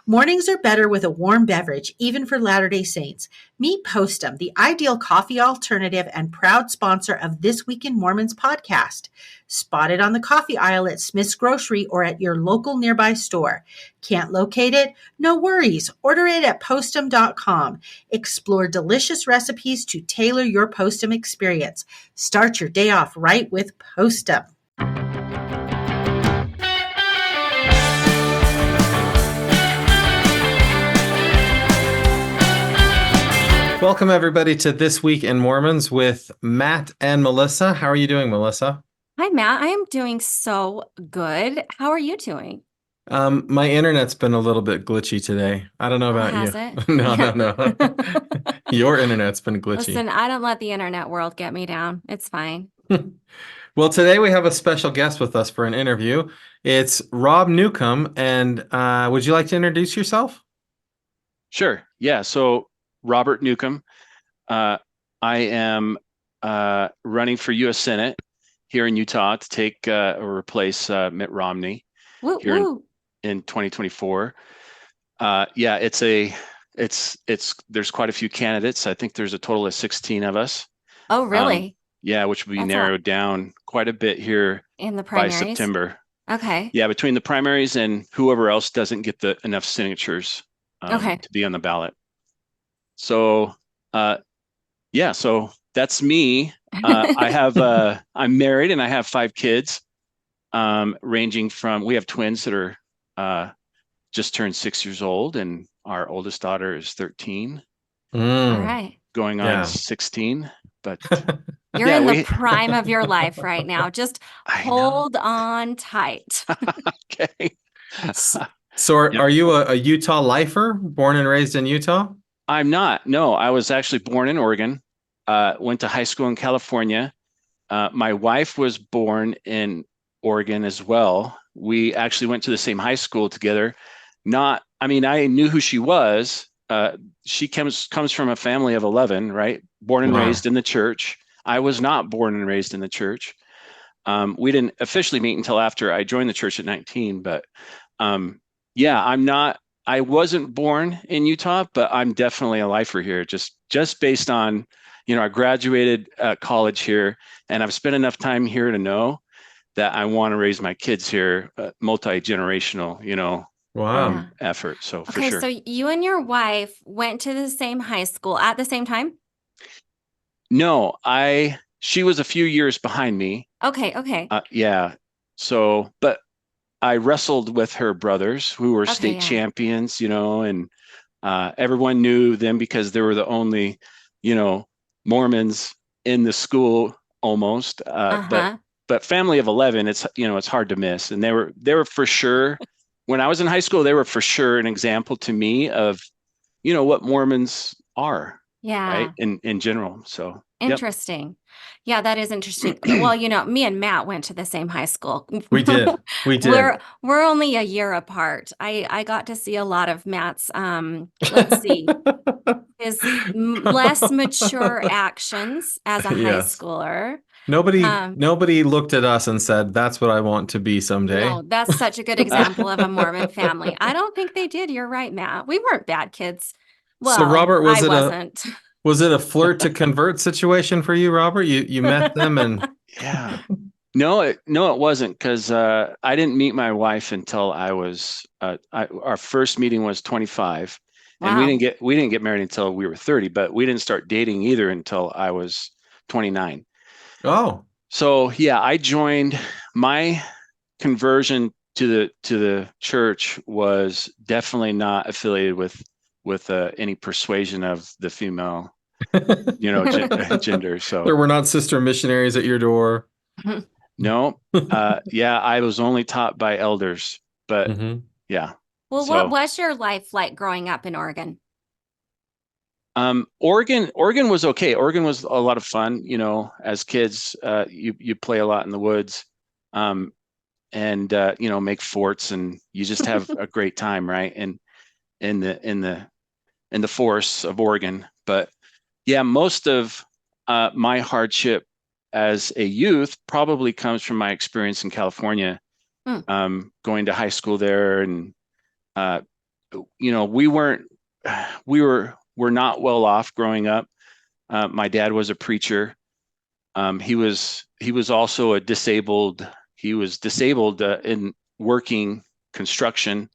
Mornings are better with a warm beverage, even for Latter-day Saints. Meet Postum, the ideal coffee alternative and proud sponsor of This Week in Mormons podcast. Spotted on the coffee aisle at Smith's Grocery or at your local nearby store. Can't locate it? No worries. Order it at postum.com. Explore delicious recipes to tailor your Postum experience. Start your day off right with Postum. Welcome, everybody, to This Week in Mormons with Matt and Melissa. How are you doing, Melissa? Hi, Matt. I am doing so good. How are you doing? My internet's been a little bit glitchy today. I don't know about Has you. it? No. Your internet's been glitchy. Listen, I don't let the internet world get me down. It's fine. Well, today we have a special guest with us for an interview. It's Rob Newcomb. And would you like to introduce yourself? Sure. Yeah. So Robert Newcomb. I am running for U.S. Senate here in Utah to take or replace Mitt Romney in 2024. There's quite a few candidates. I think there's a total of 16 of us. Oh, really? Which will be narrowed down quite a bit here in the primaries by September. Okay. Yeah, between the primaries and whoever else doesn't get enough signatures to be on the ballot. So, so that's me. I'm married and I have 5 kids, ranging from, we have twins that are just turned 6 years old, and our oldest daughter is 13. All right. Going on 16. But you're in the prime of your life right now. Just hold on tight. Okay. So are you a Utah lifer, born and raised in Utah? I'm not. No, I was actually born in Oregon, went to high school in California. My wife was born in Oregon as well. We actually went to the same high school together. I knew who she was. She comes from a family of 11, right? Born and raised in the church. I was not born and raised in the church. We didn't officially meet until after I joined the church at 19, but I wasn't born in Utah, but I'm definitely a lifer here, just based on, I graduated college here, and I've spent enough time here to know that I want to raise my kids here, multi-generational, effort. So for sure. So you and your wife went to the same high school at the same time? No, she was a few years behind me. Okay. So, but I wrestled with her brothers who were state champions, and everyone knew them because they were the only, Mormons in the school almost. But family of 11, it's hard to miss. And they were for sure, when I was in high school, they were for sure an example to me of, what Mormons are. Yeah. Right. In general. So interesting. Yeah, that is interesting. Well, me and Matt went to the same high school. We did. We're only a year apart. I got to see a lot of Matt's, his less mature actions as a high schooler. Nobody looked at us and said, "That's what I want to be someday." No, that's such a good example of a Mormon family. I don't think they did. You're right, Matt. We weren't bad kids. Well, so Robert, was it a flirt to convert situation for you, Robert? You met them and No, it wasn't, because I didn't meet my wife until I was our first meeting was 25. Wow. And we didn't get married until we were 30, but we didn't start dating either until I was 29. Oh. So I joined. My conversion to the church was definitely not affiliated with any persuasion of the female, gender. So there were not sister missionaries at your door. No. I was only taught by elders, but yeah. Well, what was your life like growing up in Oregon? Oregon was okay. Oregon was a lot of fun. As kids, you play a lot in the woods, and make forts, and you just have a great time, right? And in the forests of Oregon. But most of my hardship as a youth probably comes from my experience in California, going to high school there and we're not well off growing up. My dad was a preacher. He was also he was disabled in working construction,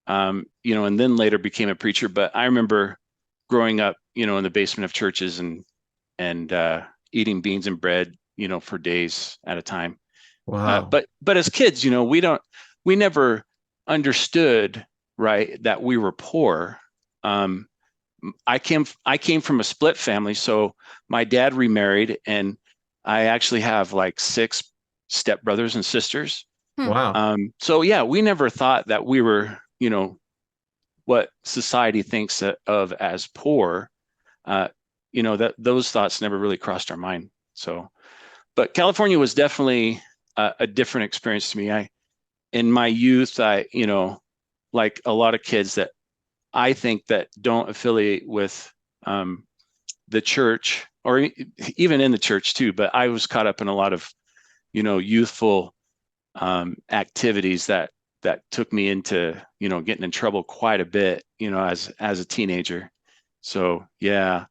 and then later became a preacher. But I remember growing up, in the basement of churches and eating beans and bread, for days at a time. Wow. But as kids, we never understood, right, that we were poor. I came from a split family, so my dad remarried, and I actually have like 6 stepbrothers and sisters. Wow. So yeah, we never thought that we were, what society thinks of as poor. That those thoughts never really crossed our mind. So, but California was definitely a different experience to me. In my youth, like a lot of kids that I think that don't affiliate with the church, or even in the church too, but I was caught up in a lot of, youthful activities that took me into, getting in trouble quite a bit, as a teenager. So yeah.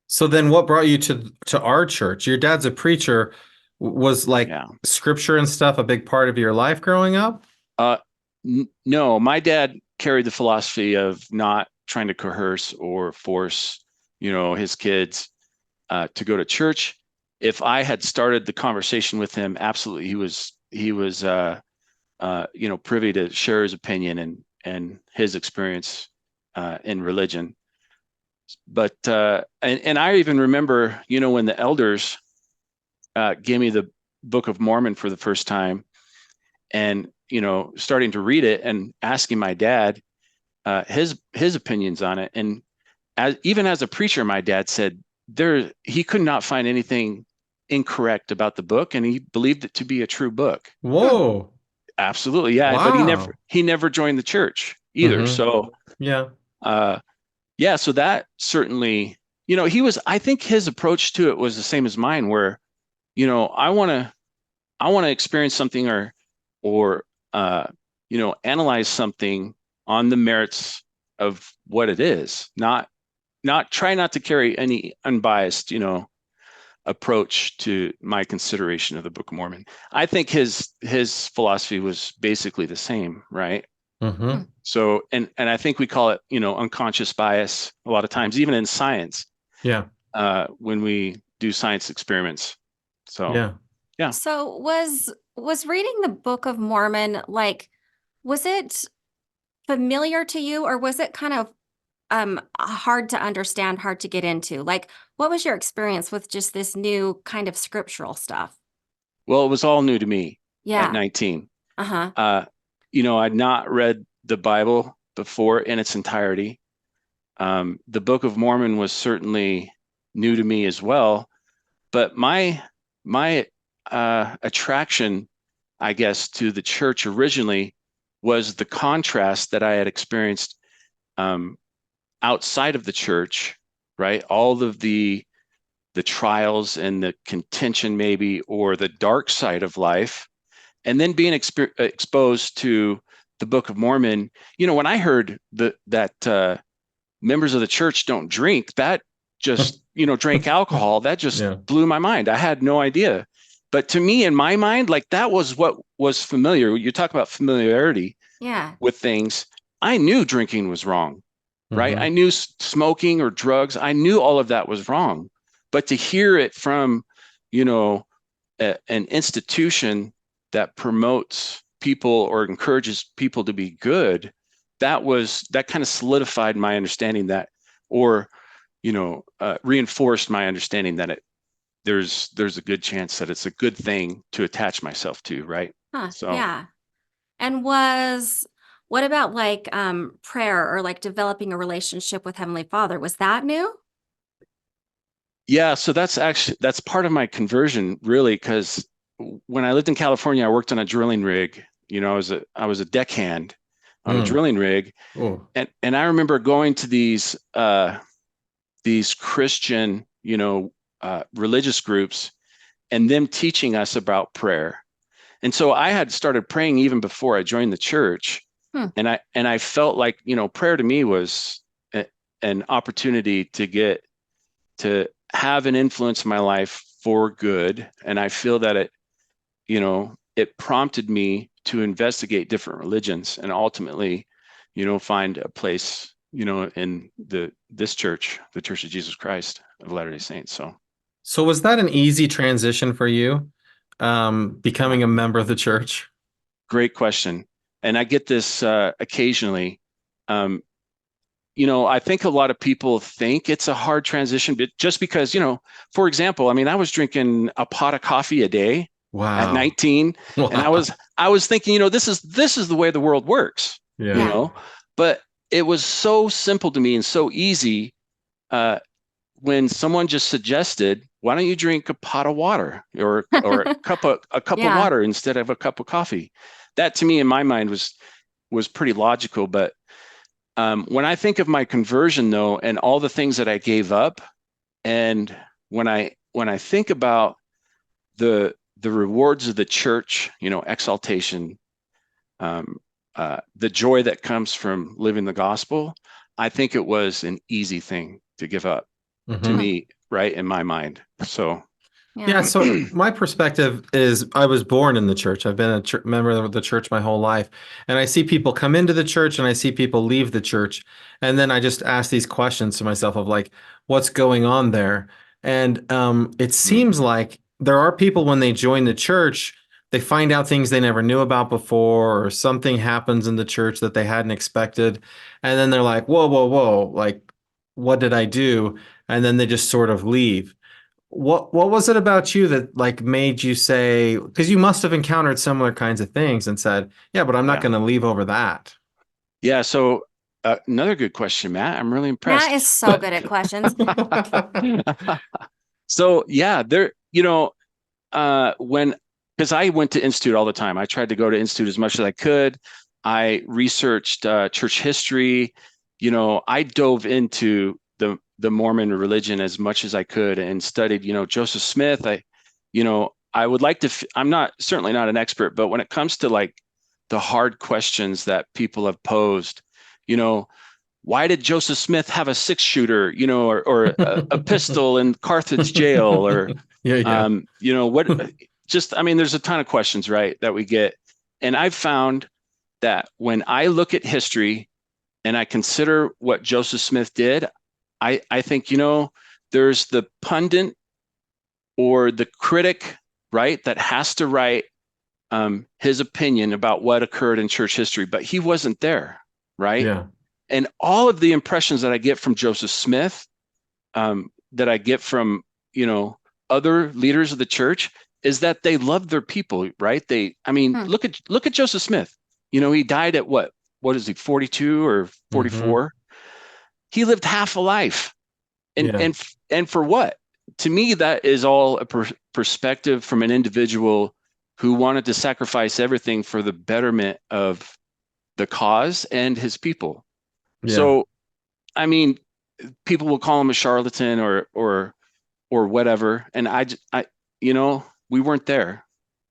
So then what brought you to our church? Your dad's a preacher. Was like Yeah. scripture and stuff a big part of your life growing up? No, my dad carried the philosophy of not trying to coerce or force, his kids to go to church. If I had started the conversation with him, absolutely, he was privy to share his opinion and his experience in religion. But and I even remember, when the elders gave me the Book of Mormon for the first time, and starting to read it and asking my dad his opinions on it. And even as a preacher, my dad said he could not find anything incorrect about the book, and he believed it to be a true book. Whoa. Absolutely, yeah. But Wow. he never joined the church either. So Yeah. yeah, so that certainly, I think his approach to it was the same as mine, where I want to experience something or analyze something on the merits of what it is, not try not to carry any unbiased, approach to my consideration of the Book of Mormon. I think his philosophy was basically the same, right? Mm-hmm. So, and I think we call it, unconscious bias a lot of times, even in science, Yeah. when we do science experiments. So, Yeah. yeah. So was reading the Book of Mormon, like, was it familiar to you, or was it kind of hard to understand, hard to get into? Like, what was your experience with just this new kind of scriptural stuff? Well, it was all new to me at Yeah. 19. Uh-huh. I'd not read the Bible before in its entirety. The Book of Mormon was certainly new to me as well, but my attraction, I guess, to the church originally was the contrast that I had experienced outside of the church, right? All of the trials and the contention, maybe, or the dark side of life, and then being exposed to the Book of Mormon. When I heard that members of the church don't drink, that just drink alcohol, that just Yeah. blew my mind. I had no idea. But to me, in my mind, like, that was what was familiar. You talk about familiarity Yeah. with things. I knew drinking was wrong, right? Mm-hmm. I knew smoking or drugs. I knew all of that was wrong. But to hear it from, an institution that promotes people or encourages people to be good, that kind of solidified my understanding that, or reinforced my understanding that there's a good chance that it's a good thing to attach myself to, right? Huh. So Yeah. And what about like prayer, or like developing a relationship with Heavenly Father? Was that new? yeah, so that's part of my conversion, really, because when I lived in California, I worked on a drilling rig. I was a deckhand on a drilling rig, Oh. and I remember going to these Christian, religious groups, and them teaching us about prayer. And so I had started praying even before I joined the church. And I felt like, prayer to me was an opportunity to have an influence in my life for good. And I feel that it prompted me to investigate different religions and ultimately, find a place, in this church, the Church of Jesus Christ of Latter-day Saints. So was that an easy transition for you, becoming a member of the church? Great question. And I get this occasionally. I think a lot of people think it's a hard transition, but just because, for example, I was drinking a pot of coffee a day at Wow. 19, and I was thinking, this is the way the world works, Yeah. but it was so simple to me and so easy when someone just suggested, why don't you drink a pot of water or a cup of water instead of a cup of coffee? That to me in my mind was pretty logical, but when I think of my conversion, though, and all the things that I gave up, and when I think about the rewards of the church, exaltation, the joy that comes from living the gospel, I think it was an easy thing to give up to me, right, in my mind. So. Yeah, so my perspective is I was born in the church. I've been a member of the church my whole life. And I see people come into the church and I see people leave the church. And then I just ask these questions to myself of like, what's going on there? And it seems like there are people when they join the church, they find out things they never knew about before, or something happens in the church that they hadn't expected. And then they're like, whoa, whoa, whoa, like, what did I do? And then they just sort of leave. What was it about you that like made you say, because you must have encountered similar kinds of things and said, yeah, but I'm not going to leave over that. Yeah. So another good question, Matt. I'm really impressed. Matt is so good at questions. So yeah, because I went to Institute all the time. I tried to go to Institute as much as I could. I researched church history. I dove into the Mormon religion as much as I could and studied, Joseph Smith. I would like to, I'm certainly not an expert, but when it comes to like the hard questions that people have posed, why did Joseph Smith have a 6-shooter, or a pistol in Carthage jail, or, there's a ton of questions, right, that we get. And I've found that when I look at history and I consider what Joseph Smith did, I think, there's the pundit or the critic, right, that has to write his opinion about what occurred in church history, but he wasn't there, right? Yeah. And all of the impressions that I get from Joseph Smith, that I get from, other leaders of the church, is that they loved their people, right? Look at Joseph Smith. He died at what is he, 42 or 44? He lived half a life. And for what? To me, that is all a perspective from an individual who wanted to sacrifice everything for the betterment of the cause and his people. Yeah. So, people will call him a charlatan or whatever. And we weren't there.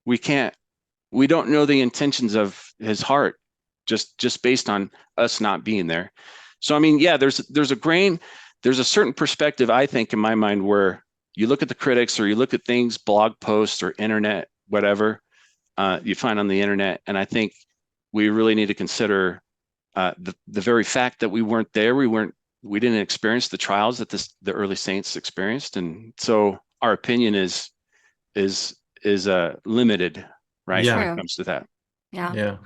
We don't know the intentions of his heart just based on us not being there. So, there's a certain perspective, I think, in my mind, where you look at the critics or you look at things, blog posts or internet, whatever you find on the internet. And I think we really need to consider the very fact that we weren't there. We didn't experience the trials that the early saints experienced. And so our opinion is limited, right? Yeah. When it comes to that. Yeah. Yeah.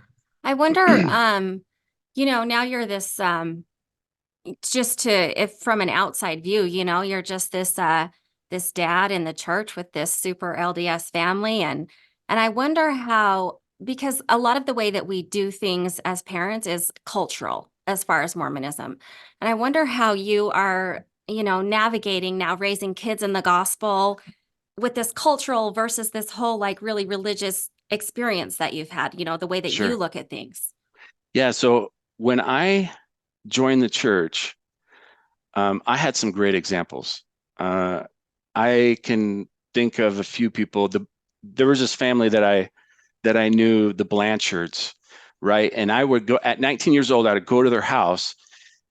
I wonder, now you're this, if from an outside view, you're just this dad in the church with this super LDS family. And I wonder how, because a lot of the way that we do things as parents is cultural as far as Mormonism. And I wonder how you are, navigating now raising kids in the gospel with this cultural versus this whole like really religious experience that you've had, the way that Sure. you look at things. Yeah. So when I joined the church, I had some great examples. I can think of a few people. There was this family that I knew, the Blanchards, right? And I would go at 19 years old, I would go to their house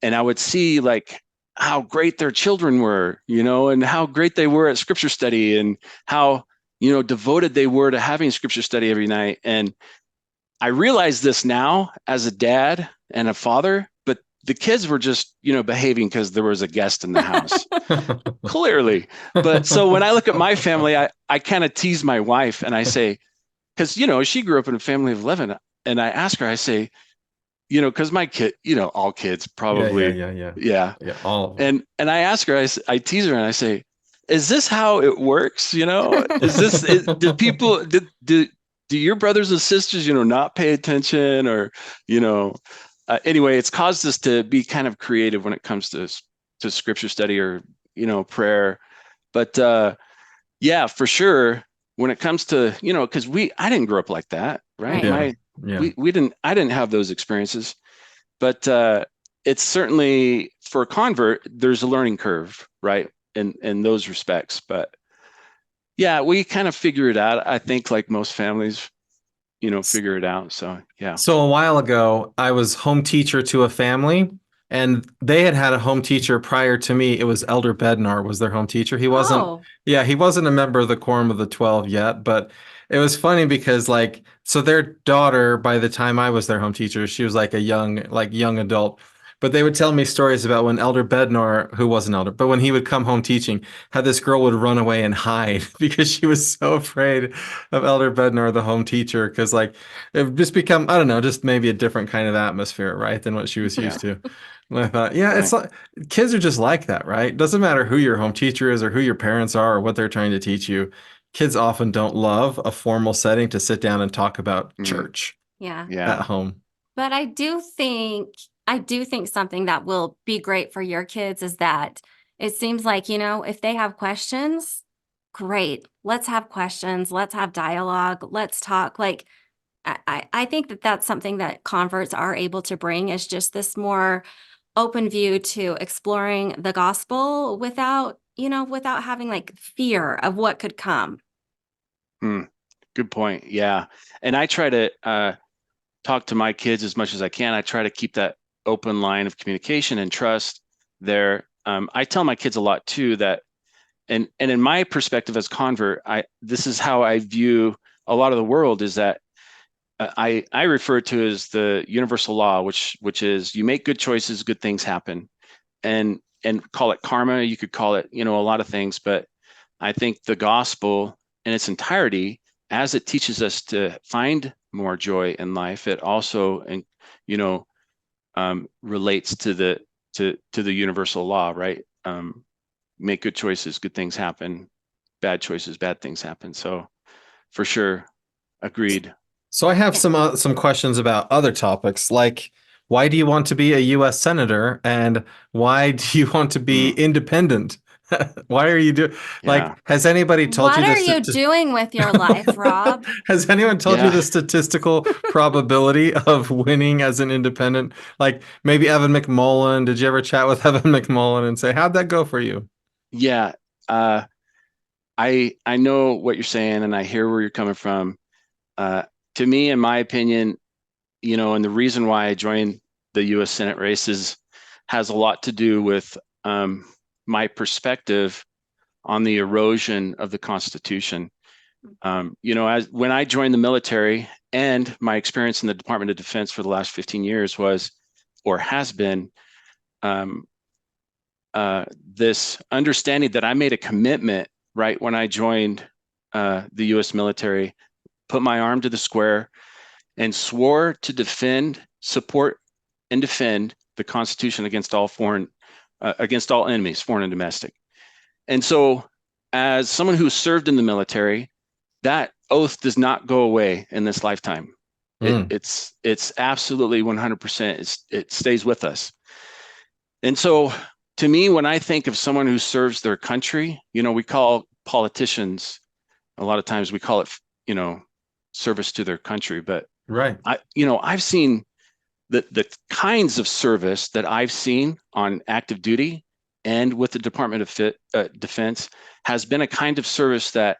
and I would see like how great their children were, and how great they were at scripture study and how, devoted they were to having scripture study every night. And I realize this now as a dad and a father, but the kids were just, behaving because there was a guest in the house, clearly. But so when I look at my family, I kind of tease my wife and I say, because, she grew up in a family of 11. And I ask her, I say, because my kid, all kids probably, yeah. All of them. And I ask her, I tease her and I say, is this how it works? Is this, do people, do your brothers and sisters, not pay attention or, anyway, it's caused us to be kind of creative when it comes to scripture study or, prayer. But yeah, for sure. When it comes to, because I didn't grow up like that, right? I didn't have those experiences, but it's certainly for a convert, there's a learning curve, right? In those respects. But yeah, we kind of figure it out. I think like most families, figure it out. So yeah. So a while ago, I was home teacher to a family, and they had a home teacher prior to me. It was Elder Bednar was their home teacher. He wasn't, he wasn't a member of the Quorum of the 12 yet, but it was funny because so their daughter, by the time I was their home teacher, she was like a young adult. But they would tell me stories about when Elder Bednar, who wasn't elder, but when he would come home teaching, how this girl would run away and hide because she was so afraid of Elder Bednar, the home teacher, because it would just become, I don't know, just maybe a different kind of atmosphere, right, than what she was used to. And I thought, it's like kids are just like that, right? Doesn't matter who your home teacher is or who your parents are or what they're trying to teach you. Kids often don't love a formal setting to sit down and talk about church at home. But I do think something that will be great for your kids is that it seems like, if they have questions, great. Let's have questions. Let's have dialogue. Let's talk. Like, I think that that's something that converts are able to bring is just this more open view to exploring the gospel without having like fear of what could come. Good point. Yeah. And I try to talk to my kids as much as I can. I try to keep that open line of communication and trust there. I tell my kids a lot too that, and in my perspective as convert, this is how I view a lot of the world is that I refer to as the universal law, which is you make good choices, good things happen, and call it karma. You could call it, a lot of things, but I think the gospel in its entirety, as it teaches us to find more joy in life, it also, relates to the universal law, right? Make good choices, good things happen. Bad choices, bad things happen. So, for sure, agreed. So I have some questions about other topics, like why do you want to be a U.S. senator, and why do you want to be independent? Why are you doing? Has anybody told you? What are you doing with your life, Rob? Has anyone told you the statistical probability of winning as an independent? Like maybe Evan McMullen. Did you ever chat with Evan McMullen and say, how'd that go for you? Yeah, I know what you're saying, and I hear where you're coming from. To me, in my opinion, and the reason why I joined the U.S. Senate races has a lot to do with my perspective on the erosion of the Constitution. As when I joined the military, and my experience in the Department of Defense for the last 15 years has been this understanding that I made a commitment right when I joined the U.S. military, put my arm to the square, and swore to support, and defend the Constitution against all enemies, foreign and domestic. And so, as someone who served in the military, that oath does not go away in this lifetime. It's absolutely 100%. It stays with us. And so, to me, when I think of someone who serves their country, we call politicians, a lot of times we call it, service to their country. But right, I've seen the kinds of service that I've seen on active duty and with the Department of Defense has been a kind of service that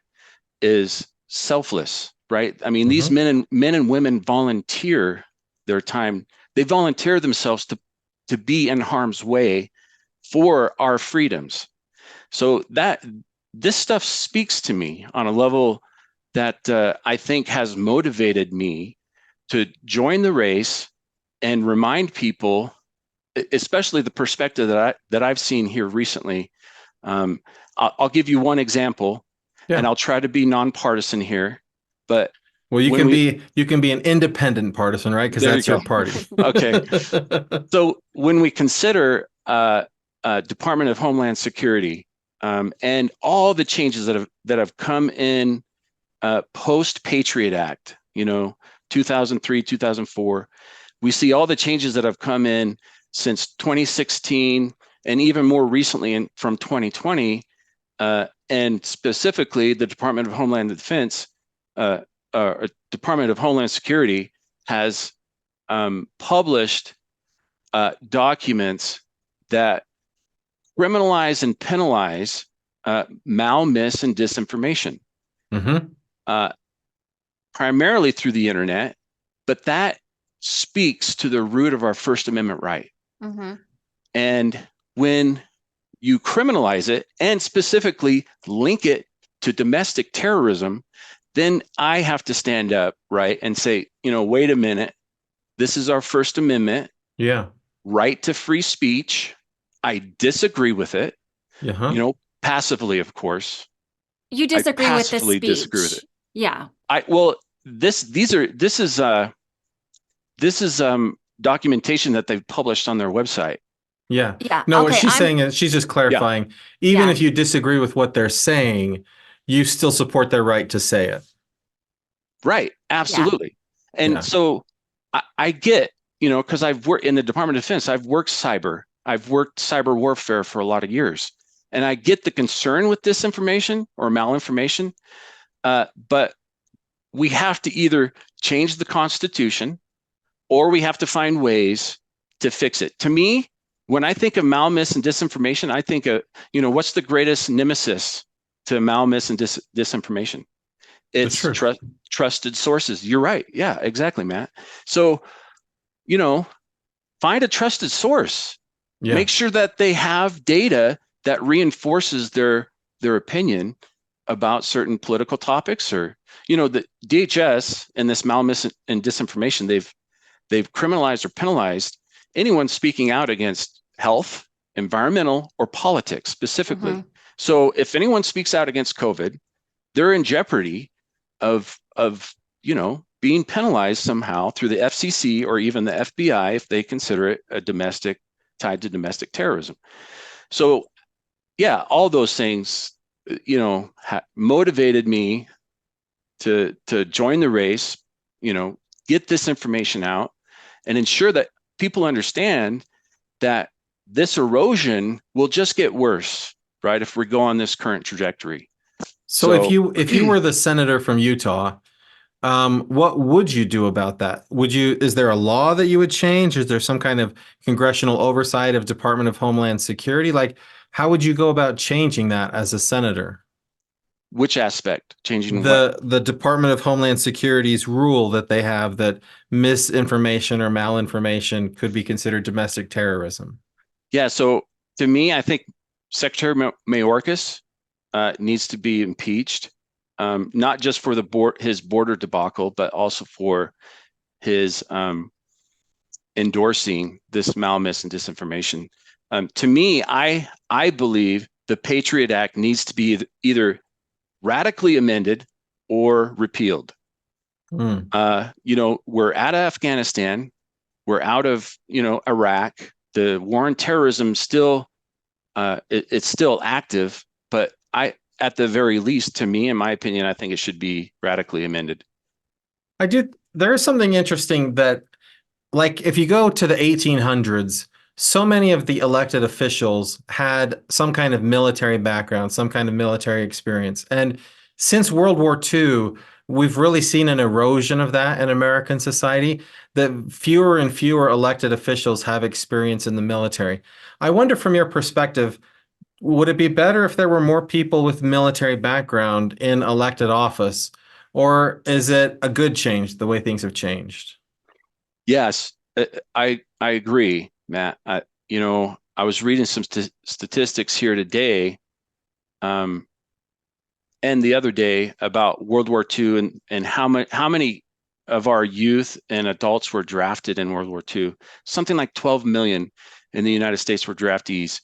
is selfless, right? I mean, these men and women volunteer their time. They volunteer themselves to be in harm's way for our freedoms. So this stuff speaks to me on a level that I think has motivated me to join the race and remind people, especially the perspective that I've seen here recently. I'll give you one example, and I'll try to be nonpartisan here. But well, you can be an independent partisan, right? Because that's your party. Okay. So when we consider Department of Homeland Security and all the changes that have come in post Patriot Act, 2003, 2004, we see all the changes that have come in since 2016 and even more recently from 2020, and specifically the Department of Homeland Defense, Department of Homeland Security has published documents that criminalize and penalize mal, mis, and disinformation, primarily through the internet, but that speaks to the root of our First Amendment right. And when you criminalize it and specifically link it to domestic terrorism, then I have to stand up, right, and say, wait a minute, this is our First Amendment. Right to free speech. I disagree with it. Passively, of course. You disagree with the speech. Disagree with it. Yeah. This is documentation that they've published on their website. Yeah. No, okay, what she's saying is she's just clarifying. Even if you disagree with what they're saying, you still support their right to say it. Right. Absolutely. And so I get, because I've worked in the Department of Defense, I've worked cyber warfare for a lot of years. And I get the concern with disinformation or malinformation, but we have to either change the Constitution or we have to find ways to fix it. To me, when I think of mal, mis, and disinformation, I think of, what's the greatest nemesis to mal, mis, and disinformation? It's trusted sources. You're right. Yeah, exactly, Matt. So, find a trusted source. Make sure that they have data that reinforces their opinion about certain political topics, or, the DHS and this mal, mis, and disinformation, they've criminalized or penalized anyone speaking out against health, environmental, or politics specifically. So if anyone speaks out against COVID, they're in jeopardy of being penalized somehow through the FCC or even the FBI if they consider it tied to domestic terrorism. So all those things, motivated me to join the race, get this information out and ensure that people understand that this erosion will just get worse, right, if we go on this current trajectory. So if you were the senator from Utah, what would you do about that? Is there a law that you would change? Is there some kind of congressional oversight of Department of Homeland Security? Like, how would you go about changing that as a senator? Which aspect? Changing the Department of Homeland Security's rule that they have that misinformation or malinformation could be considered domestic terrorism? Yeah, so to me, I think Secretary Mayorkas needs to be impeached, not just for his border debacle, but also for his endorsing this mal, mis, and disinformation. To me, I believe the Patriot Act needs to be either radically amended or repealed. We're out of Afghanistan, we're out of Iraq. The war on terrorism still it's still active, but at the very least, to me, in my opinion, I think it should be radically amended. There is something interesting that, like, if you go to the 1800s, so many of the elected officials had some kind of military background, some kind of military experience. And since World War II, we've really seen an erosion of that in American society, that fewer and fewer elected officials have experience in the military. I wonder, from your perspective, would it be better if there were more people with military background in elected office, or is it a good change the way things have changed? Yes, I agree, Matt. I was reading some statistics here today, um, and the other day about World War II and how many of our youth and adults were drafted in World War II. Something like 12 million in the United States were draftees.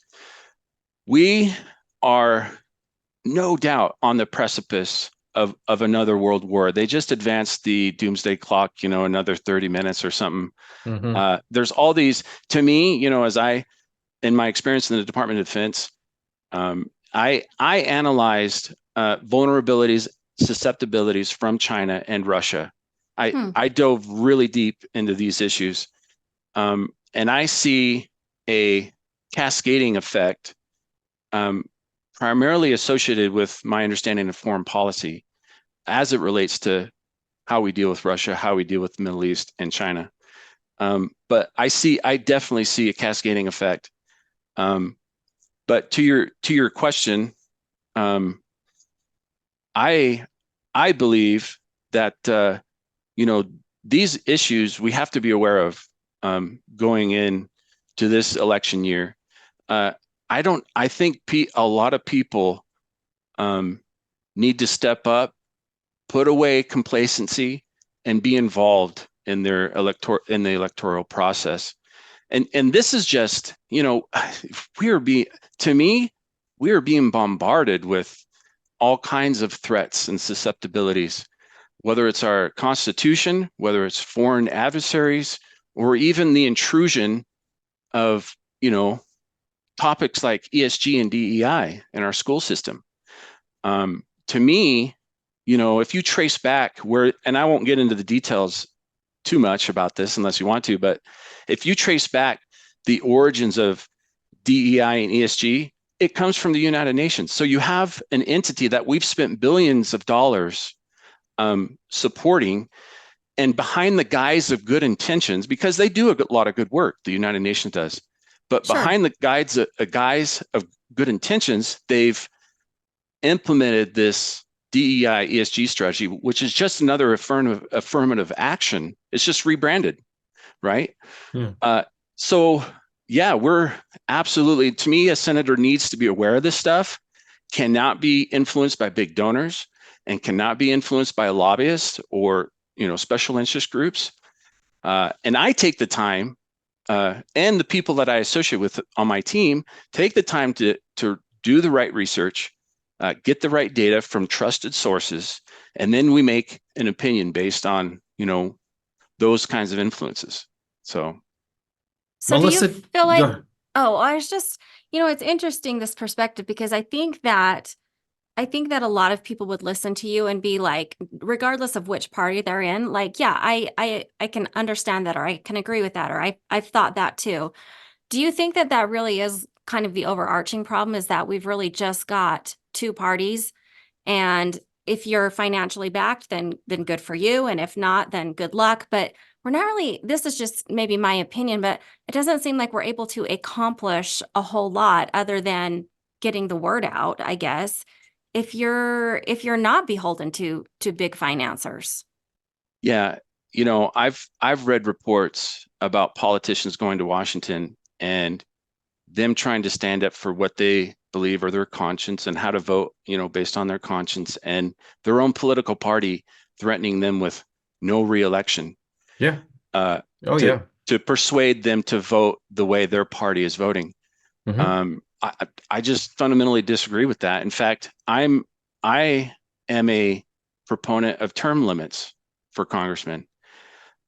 We are no doubt on the precipice of another world war. They just advanced the doomsday clock, another 30 minutes or something. Hmm. There's all these, to me, in my experience in the Department of Defense, I analyzed vulnerabilities, susceptibilities from China and Russia. I dove really deep into these issues, and I see a cascading effect, um, primarily associated with my understanding of foreign policy as it relates to how we deal with Russia, how we deal with the Middle East and China. But I definitely see a cascading effect. But to your question, um, I I believe that you know these issues we have to be aware of, going in to this election year. Uh, I don't. I think a lot of people um, need to step up, put away complacency, and be involved in the electoral process. And this is just, we are being to me, we are being bombarded with all kinds of threats and susceptibilities, whether it's our Constitution, whether it's foreign adversaries, or even the intrusion of, topics like ESG and DEI in our school system. To me, if you trace back and I won't get into the details too much about this unless you want to, but if you trace back the origins of DEI and ESG, it comes from the United Nations. So you have an entity that we've spent billions of dollars supporting, and behind the guise of good intentions, because they do a lot of good work, the United Nations does, but Sure. behind the guise of good intentions, they've implemented this DEI ESG strategy, which is just another affirmative action. It's just rebranded, right? Yeah. So yeah, we're absolutely, to me, a senator needs to be aware of this stuff, cannot be influenced by big donors, and cannot be influenced by lobbyists or special interest groups. And I take the time, and the people that I associate with on my team take the time to do the right research, get the right data from trusted sources, and then we make an opinion based on those kinds of influences. So So Melissa, do you feel like, go- I was just, it's interesting, this perspective, because I think that a lot of people would listen to you and be like, regardless of which party they're in, like, yeah, I can understand that, or I can agree with that, or I've thought that too. Do you think that that really is kind of the overarching problem, is that we've really just got two parties, and if you're financially backed, then good for you, and if not, then good luck. But we're not really, this is just maybe my opinion, but it doesn't seem like we're able to accomplish a whole lot other than getting the word out, I guess, if you're not beholden to big financiers. yeah, I've read reports about politicians going to Washington and them trying to stand up for what they believe or their conscience and how to vote, based on their conscience, and their own political party threatening them with no reelection. yeah. Uh, Oh, to yeah. to persuade them to vote the way their party is voting. Hmm. I just fundamentally disagree with that. In fact, I am a proponent of term limits for congressmen.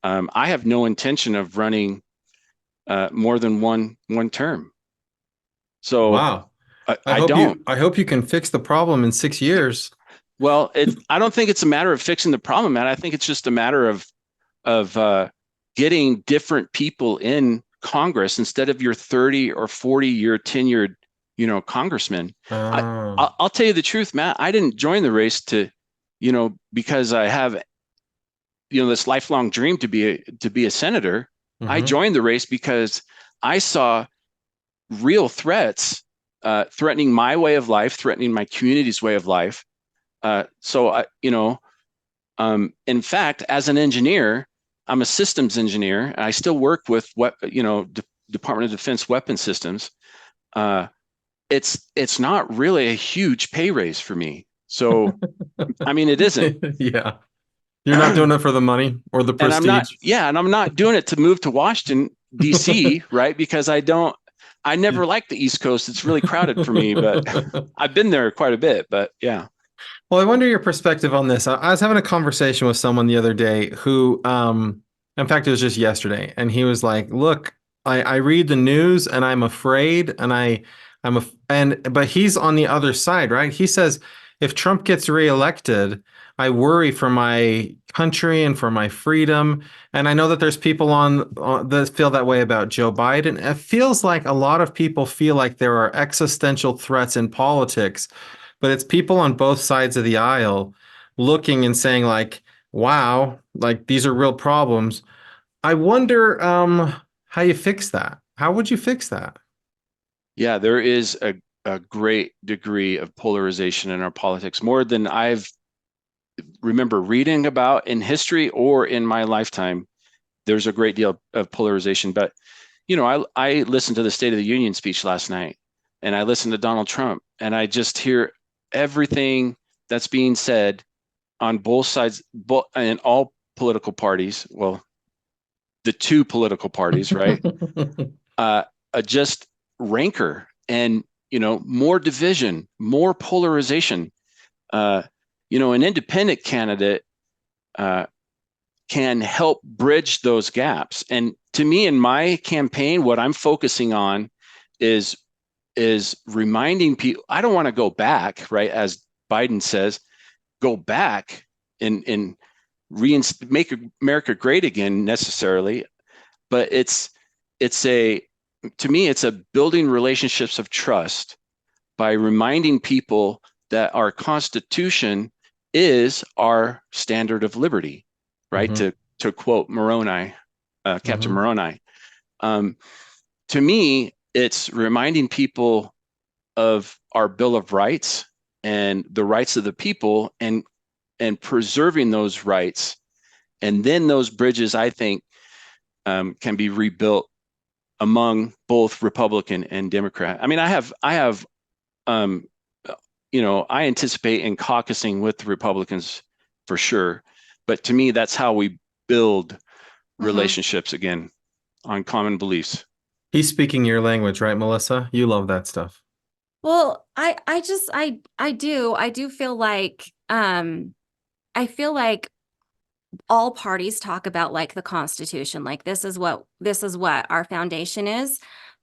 I have no intention of running more than one term. So Wow. I I hope don't. I hope you can fix the problem in 6 years. Well, I don't think it's a matter of fixing the problem, man. I think it's just a matter of getting different people in Congress instead of your 30 or 40-year tenured, congressman. I, Oh. I'll tell you the truth, Matt. I didn't join the race because I have, this lifelong dream to be a senator. I Hmm. joined the race because I saw real threats, threatening my way of life, threatening my community's way of life. So in fact, as an engineer, I'm a systems engineer, and I still work with Department of Defense weapon systems. It's not really a huge pay raise for me. So, I mean, it isn't. Yeah. You're not doing it for the money or the And prestige. I'm not doing it to move to Washington, DC, right? Because I never liked the East Coast. It's really crowded for me, but I've been there quite a bit, but yeah. Well, I wonder your perspective on this. I was having a conversation with someone the other day who, in fact, it was just yesterday, and he was like, "Look, I read the news and I'm afraid, and but he's on the other side, right? He says if Trump gets reelected, I worry for my country and for my freedom, and I know that there's people that feel that way about Joe Biden. It feels like a lot of people feel like there are existential threats in politics." But it's people on both sides of the aisle looking and saying like, wow, like these are real problems. I wonder how you fix that. How would you fix that? Yeah, there is a great degree of polarization in our politics, more than I've remember reading about in history or in my lifetime. There's a great deal of polarization. But, I listened to the State of the Union speech last night, and I listened to Donald Trump, and I just hear everything that's being said on both sides, and all political parties. Well, the two political parties, right? Just rancor and, more division, more polarization. An independent candidate can help bridge those gaps. And to me, in my campaign, what I'm focusing on is reminding people. I don't want to go back, right? As Biden says, go back and make America great again necessarily. But to me, it's a building relationships of trust by reminding people that our Constitution is our standard of liberty, right? Mm-hmm. To quote Moroni, Captain Mm-hmm. Moroni. To me, it's reminding people of our Bill of Rights and the rights of the people, and preserving those rights. And then those bridges, I think, can be rebuilt among both Republican and Democrat. I mean, I anticipate in caucusing with the Republicans for sure. But to me, that's how we build relationships again on common beliefs. He's speaking your language, right, Melissa? You love that stuff. Well, I do feel like, I feel like all parties talk about like the Constitution, like this is what our foundation is,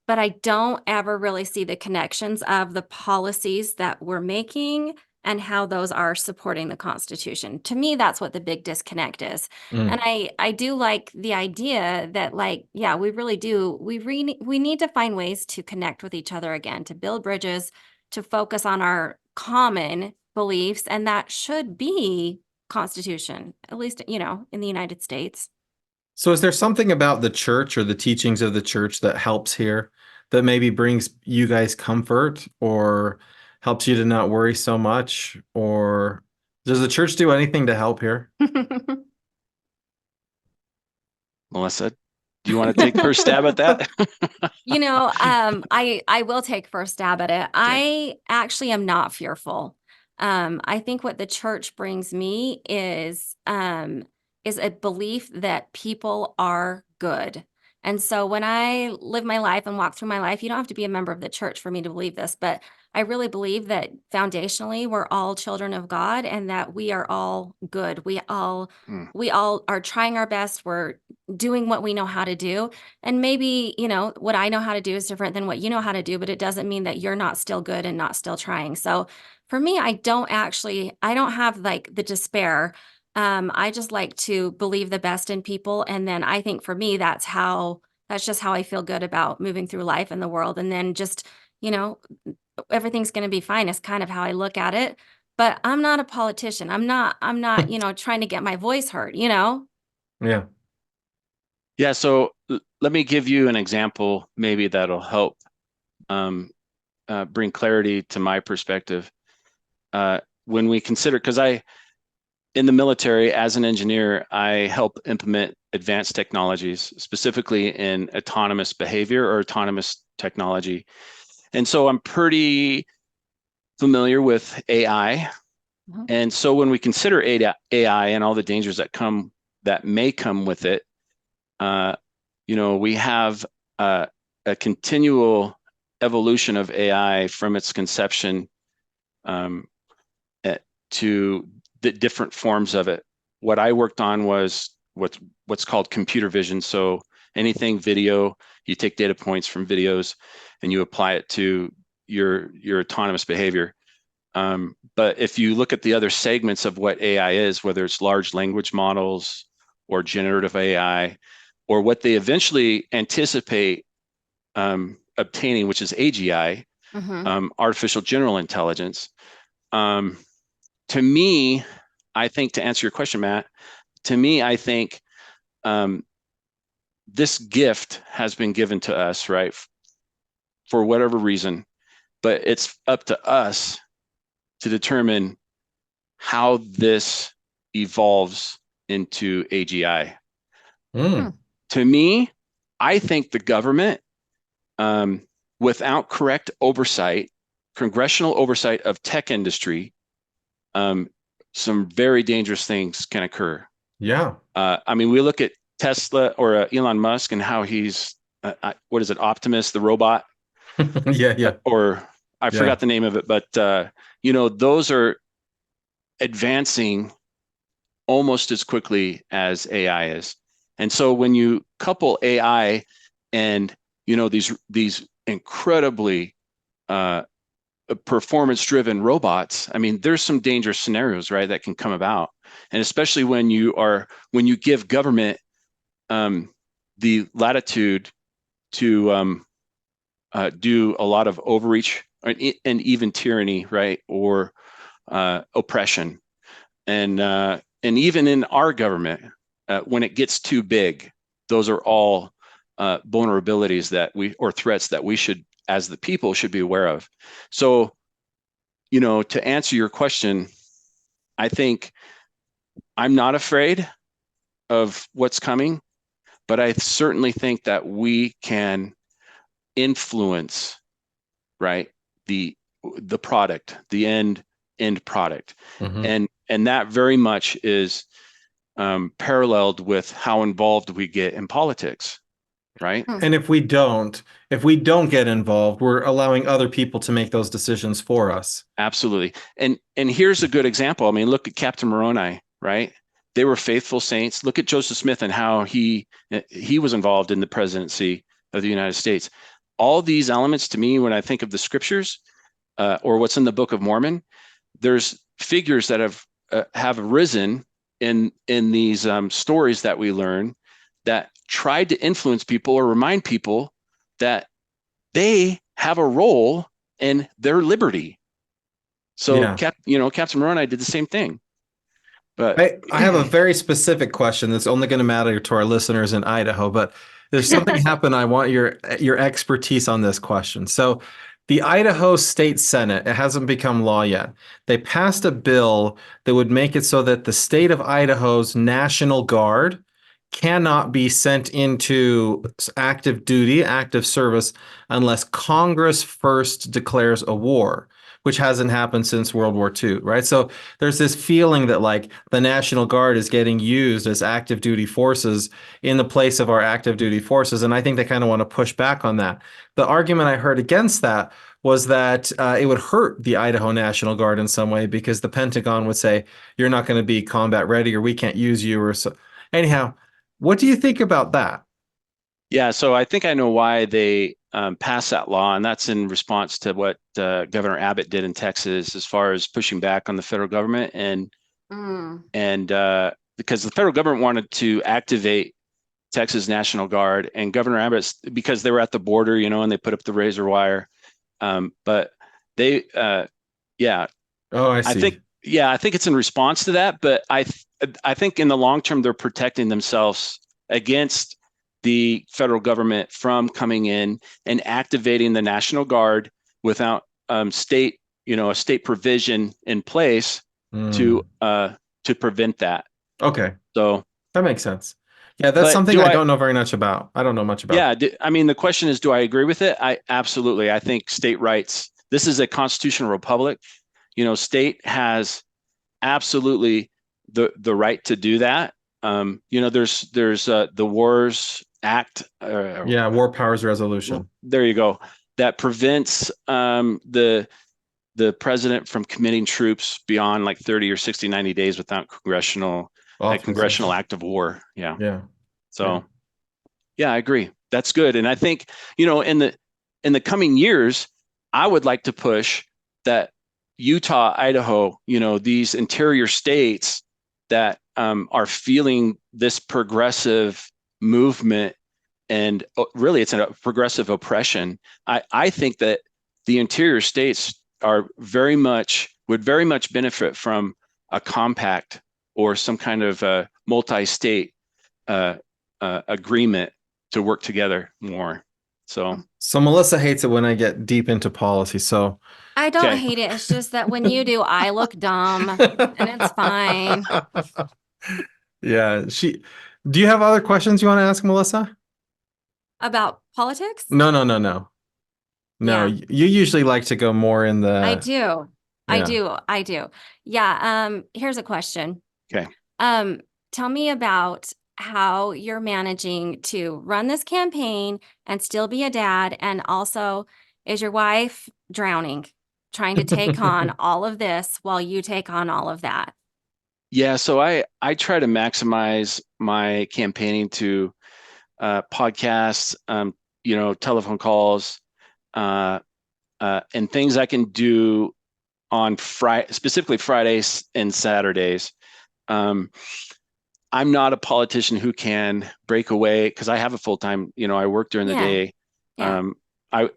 but I don't ever really see the connections of the policies that we're making and how those are supporting the Constitution. To me, that's what the big disconnect is. And I do like the idea that, like, yeah, we really do. We need to find ways to connect with each other again, to build bridges, to focus on our common beliefs, and that should be Constitution, at least, in the United States. So is there something about the church or the teachings of the church that helps here, that maybe brings you guys comfort or helps you to not worry so much? Or does the church do anything to help here? Melissa, do you want to take first stab at that? I will take first stab at it. I actually am not fearful. I think what the church brings me is a belief that people are good. And so when I live my life and walk through my life, you don't have to be a member of the church for me to believe this, but I really believe that foundationally we're all children of God and that we are all good. We all are trying our best. We're doing what we know how to do. And maybe, what I know how to do is different than what you know how to do, but it doesn't mean that you're not still good and not still trying. So for me, I don't have like the despair. I just like to believe the best in people. And then I think for me, that's just how I feel good about moving through life and the world. And then just, everything's going to be fine is kind of how I look at it. But I'm not a politician. I'm not, trying to get my voice heard, Yeah. Yeah. So let me give you an example, maybe that'll help bring clarity to my perspective. When we consider, because in the military, as an engineer, I help implement advanced technologies, specifically in autonomous behavior or autonomous technology. And so I'm pretty familiar with AI. And so when we consider AI and all the dangers that may come with it, we have a continual evolution of AI from its conception to the different forms of it. What I worked on was what's called computer vision. So anything video, you take data points from videos and you apply it to your autonomous behavior. But if you look at the other segments of what AI is, whether it's large language models or generative AI, or what they eventually anticipate obtaining, which is AGI, artificial general intelligence. To me, I think, to answer your question, Matt, I think this gift has been given to us, right, for whatever reason, but it's up to us to determine how this evolves into AGI. To me, I think the government, without correct oversight, congressional oversight of tech industry, some very dangerous things can occur. Yeah. I mean, we look at Tesla or Elon Musk and how he's, what is it, Optimus, the robot? Yeah. Or I forgot the name of it, but, those are advancing almost as quickly as AI is. And so when you couple AI and, these incredibly performance-driven robots, I mean, there's some dangerous scenarios, right, that can come about. And especially when you give government the latitude to do a lot of overreach and even tyranny, right, or oppression, and even in our government, when it gets too big, those are all vulnerabilities or threats that we should, as the people, should be aware of. So, to answer your question, I think I'm not afraid of what's coming, but I certainly think that we can influence, right, the product, the end product. And that very much is paralleled with how involved we get in politics, right? And if we don't get involved, we're allowing other people to make those decisions for us. Absolutely. And here's a good example. I mean, look at Captain Moroni, right? They were faithful saints. Look at Joseph Smith and how he was involved in the presidency of the United States. All these elements, to me, when I think of the scriptures or what's in the Book of Mormon, there's figures that have arisen in these stories that we learn that tried to influence people or remind people that they have a role in their liberty. So, Captain Moroni did the same thing. But I have a very specific question that's only going to matter to our listeners in Idaho, but there's something happened. I want your expertise on this question. So the Idaho State Senate, it hasn't become law yet. They passed a bill that would make it so that the state of Idaho's National Guard cannot be sent into active duty, active service, unless Congress first declares a war, which hasn't happened since World War II, right? So there's this feeling that like the National Guard is getting used as active duty forces in the place of our active duty forces. And I think they kind of want to push back on that. The argument I heard against that was that it would hurt the Idaho National Guard in some way because the Pentagon would say, you're not going to be combat ready or we can't use you or so. Anyhow, what do you think about that? Yeah, so I think I know why they passed that law, and that's in response to what Governor Abbott did in Texas as far as pushing back on the federal government and because the federal government wanted to activate Texas National Guard, and Governor Abbott, because they were at the border, and they put up the razor wire, but they, yeah. Oh, I see. I think it's in response to that, but I think in the long term they're protecting themselves against the federal government from coming in and activating the National Guard without a state provision in place to prevent that. Okay. So that makes sense. Yeah, that's But something I don't know very much about. I don't know much about. Yeah, I mean, the question is, do I agree with it? I absolutely. I think state rights. This is a constitutional republic. State has absolutely the right to do that. There's the Wars Act. Yeah, War Powers Resolution. There you go. That prevents the president from committing troops beyond like 30 or 60, 90 days without congressional act of war. Yeah. Yeah. So yeah, I agree. That's good. And I think, in the coming years, I would like to push that Utah, Idaho, these interior states that are feeling this progressive movement, and really it's a progressive oppression. I think that the interior states would very much benefit from a compact or some kind of multi-state agreement to work together more. So Melissa hates it when I get deep into policy. So I don't hate it. It's just that when you do, I look dumb, and it's fine. Yeah. Do you have other questions you want to ask Melissa? About politics? No. Yeah. You usually like to go more in the. I do. Yeah. I do. Yeah. Here's a question. Okay. Tell me about how you're managing to run this campaign and still be a dad. And also, is your wife drowning, trying to take on all of this while you take on all of that? Yeah. So I try to maximize my campaigning to podcasts, telephone calls, and things I can do on specifically Fridays and Saturdays. I'm not a politician who can break away because I have a full-time, I work during the day. Yeah. I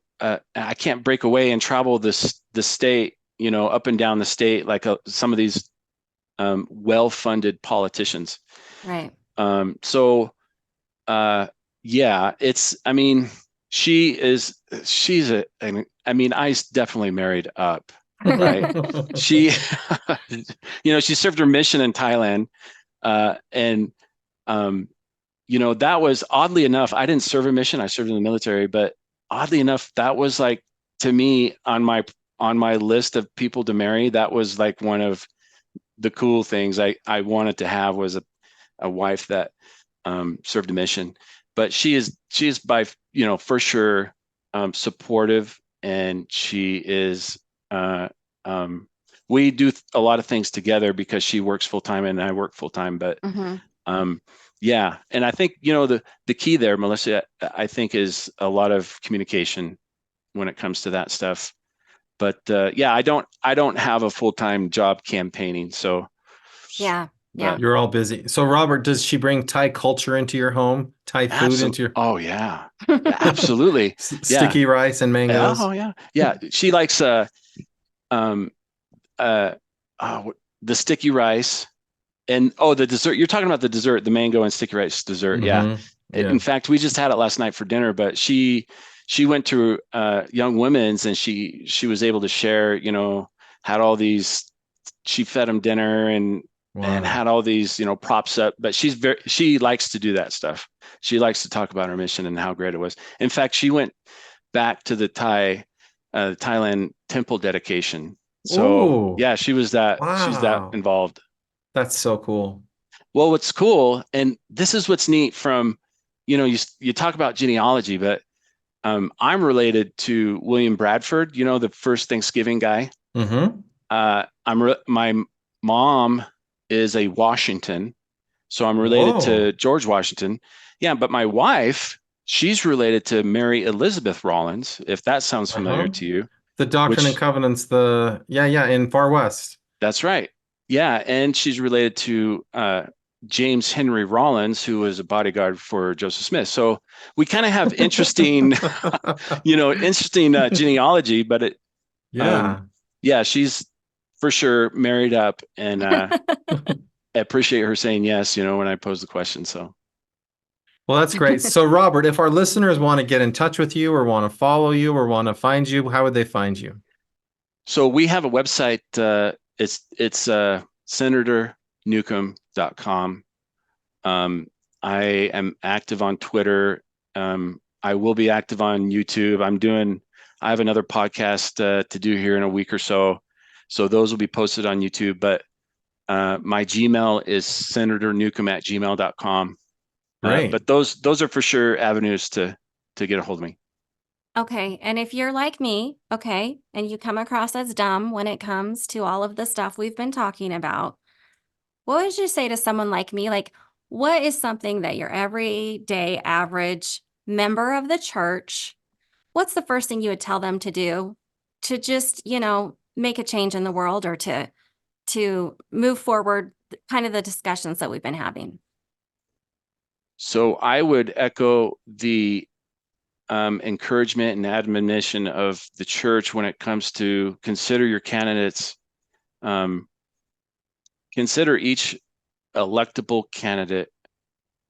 can't break away and travel the state, up and down the state like some of these well-funded politicians. Right. Yeah, I definitely married up, right? She, she served her mission in Thailand. And that was, oddly enough, I didn't serve a mission. I served in the military, but oddly enough, that was like, to me, on my list of people to marry, that was like one of the cool things I wanted to have was a wife that served a mission. But she is by, for sure, supportive, and she is, we do a lot of things together because she works full time and I work full time. But yeah, and I think the key there, Melissa, I think is a lot of communication when it comes to that stuff. But yeah, I don't have a full time job campaigning, so yeah. You're all busy. So Robert, does she bring Thai culture into your home? Thai food into your? Oh yeah, absolutely. Sticky rice and mangoes. Oh yeah. She likes the sticky rice, and the dessert. You're talking about the dessert, the mango and sticky rice dessert. Yeah. In fact, we just had it last night for dinner. But she went to Young Women's, and she was able to share. Had all these. She fed them dinner and had all these props up. But she likes to do that stuff. She likes to talk about her mission and how great it was. In fact, she went back to the Thailand temple dedication. So yeah, she was that. She's that involved. That's so cool. Well, what's cool, and this is what's neat from, you talk about genealogy, but I'm related to William Bradford, the first Thanksgiving guy. My mom is a Washington, so I'm related to George Washington. Yeah, but my wife, she's related to Mary Elizabeth Rollins, if that sounds familiar to you. The Doctrine and Covenants, in Far West. That's right. Yeah, and she's related to James Henry Rollins, who was a bodyguard for Joseph Smith. So we kind of have interesting, genealogy. But she's for sure married up, and I appreciate her saying yes. When I pose the question. So. Well, that's great. So, Robert, if our listeners want to get in touch with you or want to follow you or want to find you, how would they find you? So we have a website. It's senatornewcomb.com. I am active on Twitter. I will be active on YouTube. I have another podcast to do here in a week or so. So those will be posted on YouTube. But my Gmail is senatornewcomb@gmail.com. Great. But those are for sure avenues to get a hold of me. Okay. And if you're like me, okay, and you come across as dumb when it comes to all of the stuff we've been talking about, what would you say to someone like me? Like, what is something that your everyday average member of the church, what's the first thing you would tell them to do to just, make a change in the world or to move forward kind of the discussions that we've been having? So I would echo the encouragement and admonition of the church when it comes to consider your candidates. Consider each electable candidate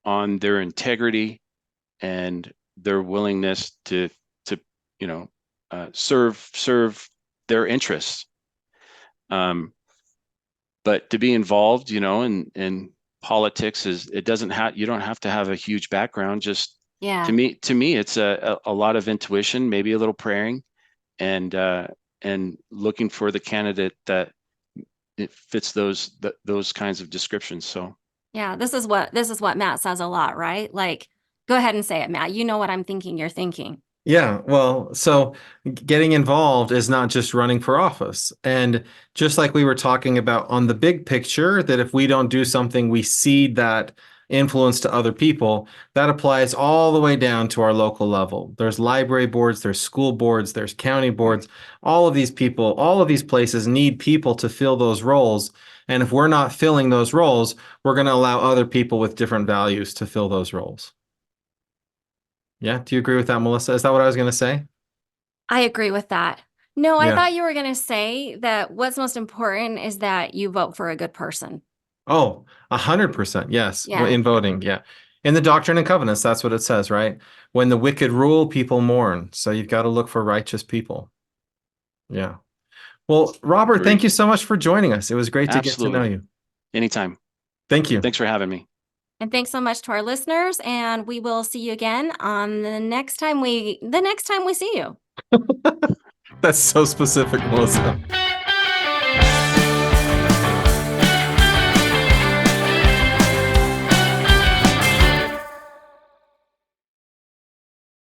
on their integrity and their willingness to serve their interests. But to be involved, in politics you don't have to have a huge background. Just to me, it's a lot of intuition, maybe a little praying, and looking for the candidate that it fits those kinds of descriptions. So yeah, this is what Matt says a lot, right? Like, go ahead and say it, Matt. You know what I'm thinking, you're thinking. Yeah, well, so getting involved is not just running for office. And just like we were talking about on the big picture, that if we don't do something, we cede that influence to other people, that applies all the way down to our local level. There's library boards, there's school boards, there's county boards. All of these people, all of these places need people to fill those roles. And if we're not filling those roles, we're going to allow other people with different values to fill those roles. Yeah. Do you agree with that, Melissa? Is that what I was going to say? I agree with that. No, I Yeah. thought you were going to say that what's most important is that you vote for a good person. Oh, 100%. Yes. Yeah. In voting. Yeah. In the Doctrine and Covenants, that's what it says, right? When the wicked rule, people mourn. So you've got to look for righteous people. Yeah. Well, Robert, Agreed. thank you so much for joining us. It was great to get to know you. Anytime. Thank you. Thanks for having me. And thanks so much to our listeners. And we will see you again on the next time we see you. That's so specific, Melissa.